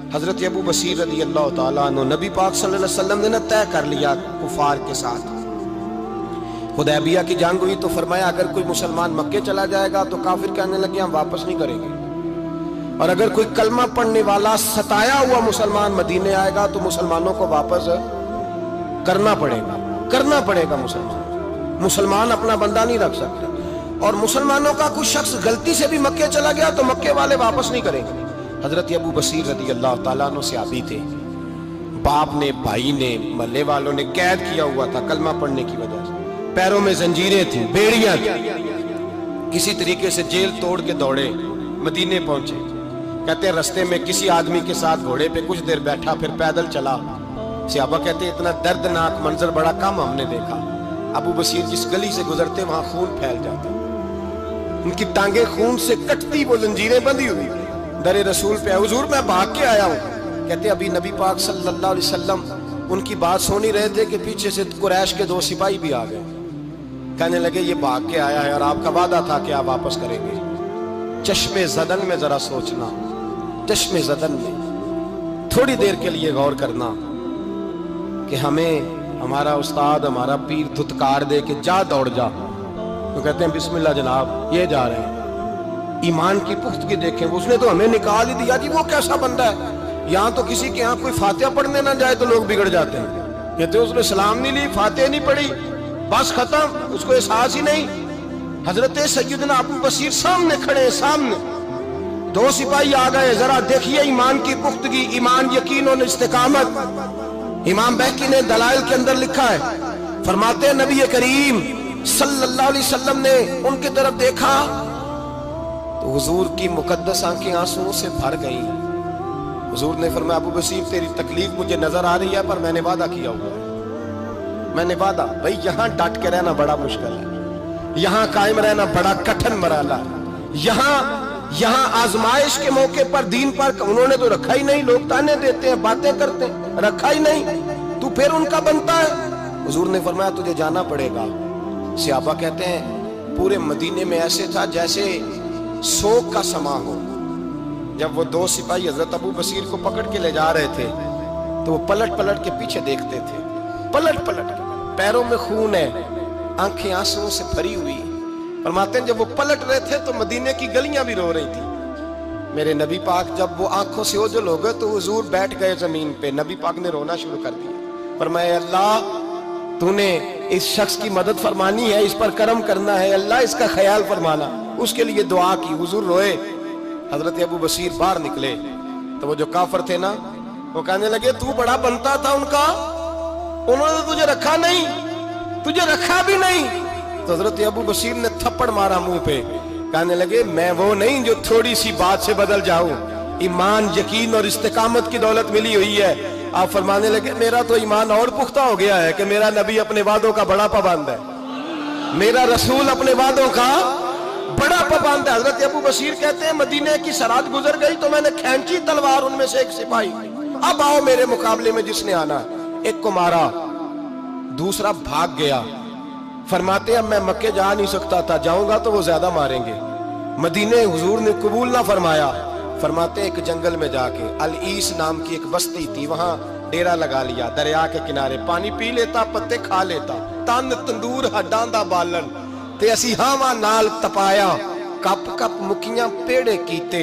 हजरत अबू बसीर रज़ी अल्लाह ताला अन्हु, नबी पाक सल्लल्लाहु अलैहि वसल्लम ने ना तय कर लिया कुफार के साथ। हुदैबिया की जंग हुई तो फरमाया अगर कोई मुसलमान मक्के चला जाएगा तो काफिर कहने लगे हम वापस नहीं करेंगे, और अगर कोई कलमा पढ़ने वाला सताया हुआ मुसलमान मदीने आएगा तो मुसलमानों को वापस करना पड़ेगा। मुसलमान अपना बंदा नहीं रख सकते, और मुसलमानों का कुछ शख्स गलती से भी मक्के चला गया तो मक्के वाले वापस नहीं करेंगे। हजरत अबू बसीर रज़ी अल्लाह ताला अन्हु सहाबी थे, बाप ने, भाई ने, महल्ले वालों ने कैद किया हुआ था कलमा पढ़ने की वजह से, पैरों में जंजीरें थी, बेड़ियां थी, किसी तरीके से जेल तोड़ के दौड़े मदीने पहुंचे। कहते हैं रास्ते में किसी आदमी के साथ घोड़े पे कुछ देर बैठा, फिर पैदल चला। सहाबा कहते हैं इतना दर्दनाक मंजर बड़ा कम हमने देखा। अबू बसीर जिस गली से गुजरते वहां खून फैल जाता, उनकी टांगे खून से कटती, वो जंजीरें बंधी हुई, दरे रसूल पे हुजूर मैं भाग के आया हूँ। कहते अभी नबी पाक सल्लल्लाहु अलैहि वसल्लम उनकी बात सुन ही रहे थे कि पीछे से कुरैश के 2 सिपाही भी आ गए। कहने लगे ये भाग के आया है और आपका वादा था कि आप वापस करेंगे। चश्मे ज़दन में जरा सोचना, चश्मे ज़दन में थोड़ी देर के लिए गौर करना कि हमें हमारा उस्ताद, हमारा पीर धुतकार दे के जा, दौड़ जा, तो कहते हैं बिस्मिल्लाह जनाब ये जा रहे हैं। ईमान की पुख्तगी देखें, उसने तो हमें निकाल ही दिया जी, वो कैसा बंदा है। यहाँ तो किसी के यहाँ कोई फातिहा पढ़ने ना जाए तो लोग बिगड़ जाते हैं। कहते उसने सलाम नहीं ली, फातिहा नहीं पढ़ी, बस खत्म, उसको एहसास ही नहीं। हजरत सैयदना अबू बसीर सामने खड़े, सामने 2 सिपाही आ गए। जरा देखिए ईमान की पुख्तगी, ईमान, यकीन और इस्तिकामत। इमाम बैकी ने दलाइल के अंदर लिखा है, फरमाते हैं नबी करीम सल्लल्लाहु अलैहि वसल्लम ने उनकी तरफ देखा तो हुजूर की मुकद्दस आंखें आंसुओं से भर गई। हुजूर ने फरमाया अबू बसीर तेरी तकलीफ मुझे नजर आ रही है, पर मैंने वादा किया हुआ है, मैंने वादा। भाई यहाँ डट के रहना बड़ा मुश्किल है, यहाँ कायम रहना बड़ा कठिन मरहला है। यहाँ आजमाइश के मौके पर दीन पर उन्होंने तो रखा ही नहीं, लोग ताने देते हैं, बातें करते हैं, रखा ही नहीं, तू फिर उनका बनता है। हुजूर ने फरमाया तुझे जाना पड़ेगा। सहाबा कहते हैं पूरे मदीने में ऐसे था जैसे शोक का समा हो। जब वो 2 सिपाही हजरत अबू बसीर को पकड़ के ले जा रहे थे तो वो पलट पलट के पीछे देखते थे, पलट पलट के, पैरों में खून है, आंखें आंसुओं से भरी हुई। फरमाते हैं जब वो पलट रहे थे तो मदीने की गलियां भी रो रही थी। मेरे नबी पाक जब वो आंखों से ओझल हो गए तो हुजूर बैठ गए जमीन पे। नबी पाक ने रोना शुरू कर दिया। फरमाया अल्लाह तूने इस शख्स की मदद फरमानी है, इस पर करम करना है, अल्लाह इसका ख्याल फरमाना। उसके लिए दुआ की, हुजूर रोए। हजरत अबू बसीर बाहर निकले तो वो जो काफर थे ना, वो कहने लगे तू बड़ा बनता था उनका, उन्होंने तुझे रखा नहीं, तुझे रखा भी नहीं। तो हजरत अबू बसीर ने थप्पड़ मारा मुंह पे, कहने लगे मैं वो नहीं जो थोड़ी सी बात से बदल जाऊं, ईमान, यकीन और इस्तिकामत की दौलत मिली हुई है। आप फरमाने लगे मेरा तो ईमान और पुख्ता हो गया है कि मेरा नबी अपने वादों का बड़ा पाबंद है, मेरा रसूल अपने वादों का बड़ा पाबंद है। हजरत अबू बसीर कहते हैं मदीने की सरहद गुजर गई तो मैंने खींची तलवार, उनमें से एक सिपाही, अब आओ मेरे मुकाबले में जिसने आना। एक को मारा, दूसरा भाग गया। फरमाते अब मैं मक्के जा नहीं सकता था, जाऊंगा तो वो ज्यादा मारेंगे। मदीने हुजूर ने कबूल ना फरमाया। फरमाते एक जंगल में जाके अल-ईस नाम की एक बस्ती थी, वहां डेरा लगा लिया, दरिया के किनारे, पानी पी लेता, पत्ते खा लेता, तन तंदूर हड्डां दा बालन ते असी हावां नाल तपाया, कप कप मुखियां पेड़े कीते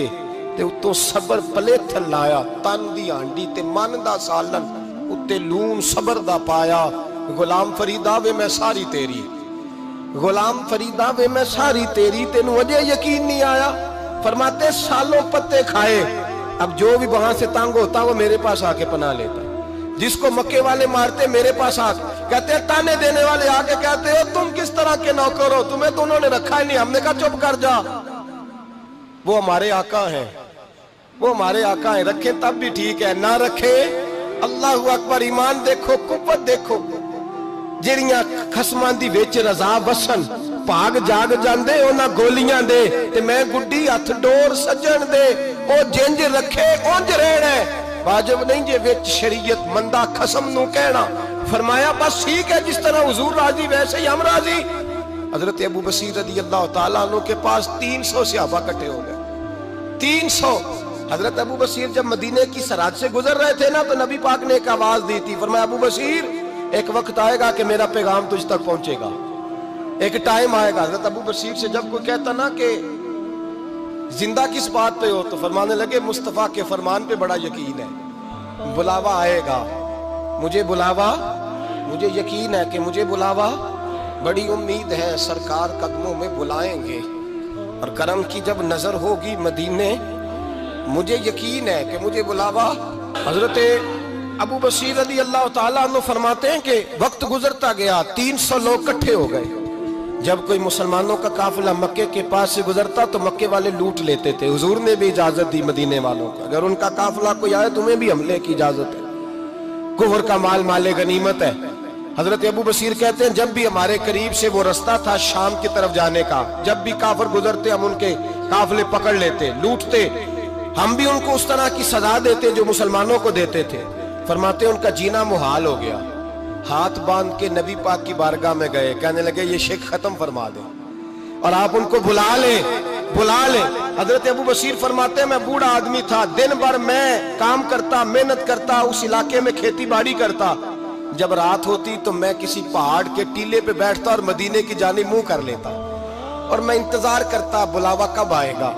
ते उत्तों सबर पलेथन लाया, तन दी हांडी ते मन दा सालन उत्ते लून सबर दा पाया। गुलाम फरीदा वे मैं सारी तेरी, गुलाम फरीदा वे मैं सारी तेरी, तेनू अजे यकीन नहीं आया। फरमाते सालों पत्ते खाए, अब जो भी वहां से तंग होता वो मेरे पास आके पना लेता, जिसको मक्के वाले मारते मेरे पास आके, कहते ताने देने वाले आके कहते हो तुम किस तरह के नौकर हो, तुम्हें तो उन्होंने रखा ही नहीं। हमने कहा चुप कर जा, वो हमारे आका हैं, वो हमारे आका हैं, रखे तब भी ठीक है, ना रखे अल्लाहु अकबर। ईमान देखो, कुव्वत देखो, ਜਿਹੜੀਆਂ ਖਸਮਾਂ ਦੀ ਵਿੱਚ ਰਜ਼ਾ ਵਸਣ, ਭਾਗ ਜਾਗ ਜਾਂਦੇ ਉਹਨਾਂ ਗੋਲੀਆਂ ਦੇ, ਤੇ ਮੈਂ ਗੁੱਡੀ ਹੱਥ ਡੋਰ ਸੱਜਣ ਦੇ, ਉਹ ਜਿੰਜ ਰੱਖੇ ਉੰਜ ਰਹਿਣਾ, वाजिब नहीं जे विच शरीयत मंदा खसम नू कहना। फरमाया बस ठीक है, जिस तरह हुजूर राजी वैसे ही हम राजी। हजरत अबू बसीर रज़ी अल्लाह तआला अन्हु के पास 300 सहाबा इकट्ठे हो गए, 300। हजरत अबू बशीर जब मदीने की सरहद से गुजर रहे थे ना, तो नबी पाक ने एक आवाज दी थी, फरमाया अबू बशीर एक वक्त आएगा कि मेरा पैगाम तुझ तक पहुंचेगा, एक टाइम आएगा। हजरत अबू बशीर से जब कोई कहता ना कि जिंदा किस बात पे हो, तो फरमाने लगे मुस्तफा के फरमान पे बड़ा यकीन है, बुलावा आएगा, मुझे बुलावा, मुझे यकीन है कि मुझे बुलावा, बड़ी उम्मीद है सरकार कदमों में बुलाएंगे और करम की जब नजर होगी मदीने, मुझे यकीन है कि मुझे बुलावा। हजरत अबू बशीर रज़ी अल्लाह ताला अन्हु फरमाते हैं कि वक्त गुजरता गया, 300 लोग इकट्ठे हो गए। जब कोई मुसलमानों का काफिला मक्के के पास से गुजरता तो मक्के वाले लूट लेते थे। हुजूर ने भी इजाजत दी मदीने वालों को, अगर उनका काफिला कोई आए तुम्हें भी हमले की इजाजत है, कुफर का माल माले गनीमत है। हजरत अबू बशीर कहते हैं जब भी हमारे करीब से वो रास्ता था शाम की तरफ जाने का, जब भी काफिर गुजरते हम उनके काफिले पकड़ लेते, लूटते, हम भी उनको उस तरह की सजा देते जो मुसलमानों को देते थे। फरमाते उनका जीना मुहाल हो गया। हाथ बांध के नबी पाक की बारगाह में गए, कहने लगे ये शिक खत्म फरमा दे और आप उनको बुला ले, बुला ले। हजरत अबू बशीर फरमाते मैं बूढ़ा आदमी था, दिन भर मैं काम करता, मेहनत करता, उस इलाके में खेती बाड़ी करता। जब रात होती तो मैं किसी पहाड़ के टीले पे बैठता और मदीने की जानिब मुंह कर लेता और मैं इंतजार करता बुलावा कब आएगा,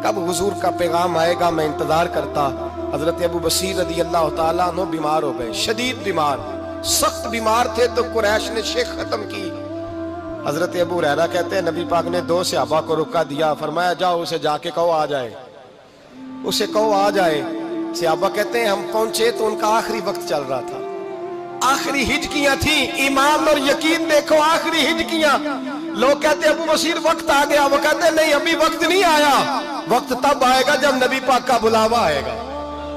कब हुजूर का पैगाम आएगा, मैं इंतजार करता। हजरत अबू बशीर रज़ी अल्लाह ताला अन्हु बीमार हो गए, शदीद बीमार, सख्त बीमार थे। तो कुरैश ने शेख खत्म की। हजरत अबू हुरैरा कहते हैं नबी पाक ने 2 सहाबा को रुका दिया, फरमाया जाओ उसे जाके कहो आ जाए, उसे कहो आ जाए। सहाबा कहते हैं हम पहुंचे तो उनका आखिरी वक्त चल रहा था, आखिरी हिजकियां थी। ईमान और यकीन देखो, आखिरी हिजकियां। लोग कहते अबू बशीर वक्त आ गया, वो कहते नहीं अभी वक्त नहीं आया, वक्त तब आएगा जब नबी पाक का बुलावा आएगा।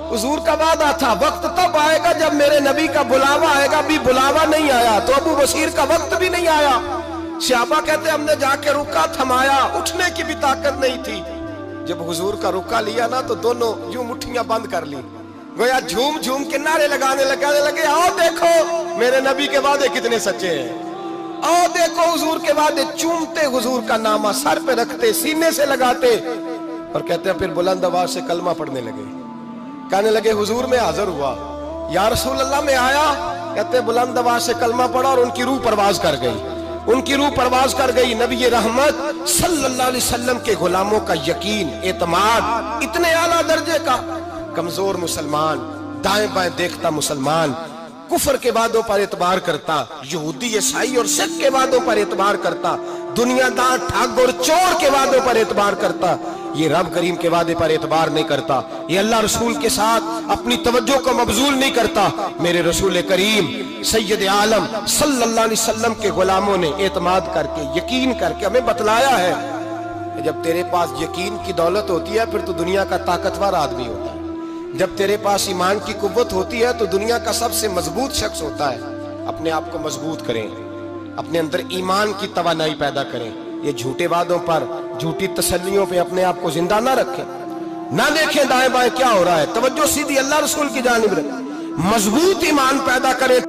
हुजूर का वादा था वक्त तब आएगा जब मेरे नबी का बुलावा आएगा, अभी बुलावा नहीं आया तो अबू बशीर का वक्त भी नहीं आया। सहाबा कहते हमने जाके रुका, थमाया, उठने की भी ताकत नहीं थी। जब हुजूर का रुका लिया ना तो दोनों यूं मुट्ठियां बंद कर ली, गोया झूम झूम के नारे लगाने लगे आओ देखो मेरे नबी के वादे कितने सच्चे हैं, आओ देखो हुजूर के वादे। चूमते हुजूर का नामा सर पे रखते, सीने से लगाते और कहते हैं फिर बुलंद आवाज से कलमा पढ़ने लगे। कहने लगे हुजूर में हाजिर हुआ, या रसूल अल्लाह में आया। कहते बुलंद आवाज से कलमा पढ़ा और उनकी रूह परवाज कर गई, उनकी रूह परवाज कर गई। नबी रहमत सल्लल्लाहु अलैहि वसल्लम के गुलामों का यकीन, एतमाद इतने आला दर्जे का। कमजोर मुसलमान, दाएं बाएं देखता मुसलमान, कुफर के वादों पर एतबार करता, यहूदी ईसाई और सिख के वादों पर एतबार करता, दुनियादार ठग और चोर के वादों पर एतबार करता, ये रब करीम के वादे पर एतबार नहीं करता, ये अल्लाह रसूल के साथ अपनी तवज्जो को मबजूल नहीं करता। मेरे रसूल करीम सैयद आलम सल्लल्लाहु अलैहि वसल्लम के गुलामों ने एतमाद करके, यकीन करके हमें बतलाया है कि जब तेरे पास यकीन की दौलत होती है फिर तो दुनिया का ताकतवर आदमी होता है। जब तेरे पास ईमान की कुव्वत होती है तो दुनिया का सबसे मजबूत शख्स होता है। अपने आप को मजबूत करें, अपने अंदर ईमान की तवानाई पैदा करें। ये झूठे वादों पर, झूठी तसल्लियों पे अपने आप को जिंदा ना रखें, ना देखें दाएं बाएं क्या हो रहा है, तवज्जो सीधी अल्लाह रसूल की जानिब रखें, मजबूत ईमान पैदा करें।